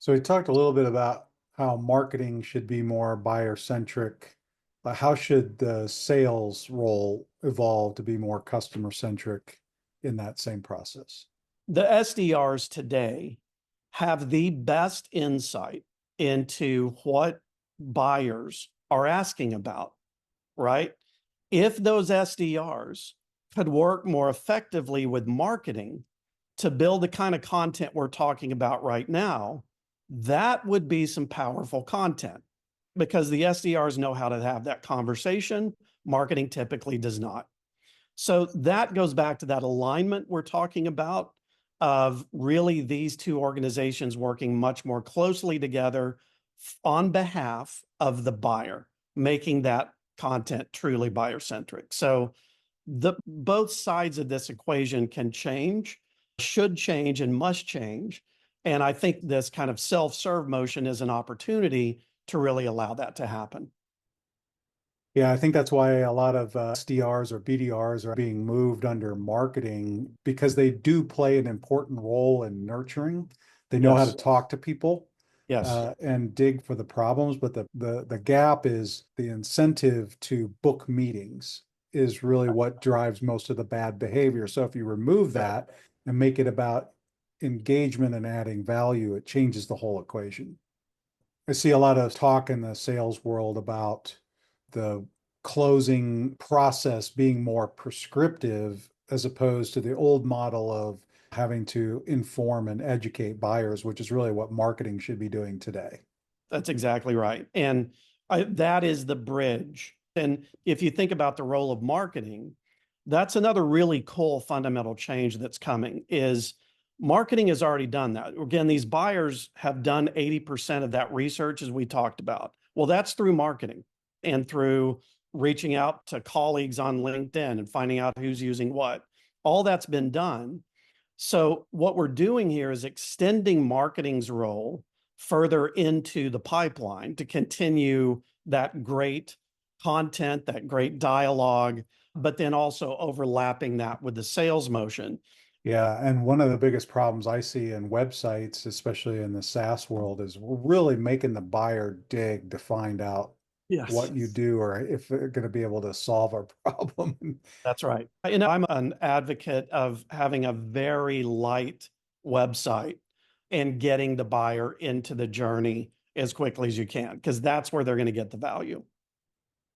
So we talked a little bit about how marketing should be more buyer centric. How should the sales role evolve to be more customer centric in that same process? The SDRs today have the best insight into what buyers are asking about, right? If those SDRs could work more effectively with marketing to build the kind of content we're talking about right now, that would be some powerful content because the SDRs know how to have that conversation. Marketing typically does not. So that goes back to that alignment we're talking about of really these two organizations working much more closely together on behalf of the buyer, making that content truly buyer centric. So both sides of this equation can change, should change, and must change. And I think this kind of self-serve motion is an opportunity to really allow that to happen. Yeah, I think that's why a lot of SDRs or BDRs are being moved under marketing because they do play an important role in nurturing. They know how to Yes. talk to people Yes. and dig for the problems, but the gap is the incentive to book meetings is really what drives most of the bad behavior. So if you remove that and make it about engagement and adding value, it changes the whole equation. I see a lot of talk in the sales world about the closing process being more prescriptive as opposed to the old model of having to inform and educate buyers, which is really what marketing should be doing today. That's exactly right. And that is the bridge. And if you think about the role of marketing, that's another really cool fundamental change that's coming is marketing has already done that. Again, these buyers have done 80% of that research as we talked about. Well, that's through marketing and through reaching out to colleagues on LinkedIn and finding out who's using what. All that's been done. So what we're doing here is extending marketing's role further into the pipeline to continue that great content, that great dialogue, but then also overlapping that with the sales motion. Yeah, and one of the biggest problems I see in websites, especially in the SaaS world, is we're really making the buyer dig to find out Yes, what you do or if they're going to be able to solve our problem. that's right. You know, I'm an advocate of having a very light website and getting the buyer into the journey as quickly as you can, because that's where they're going to get the value.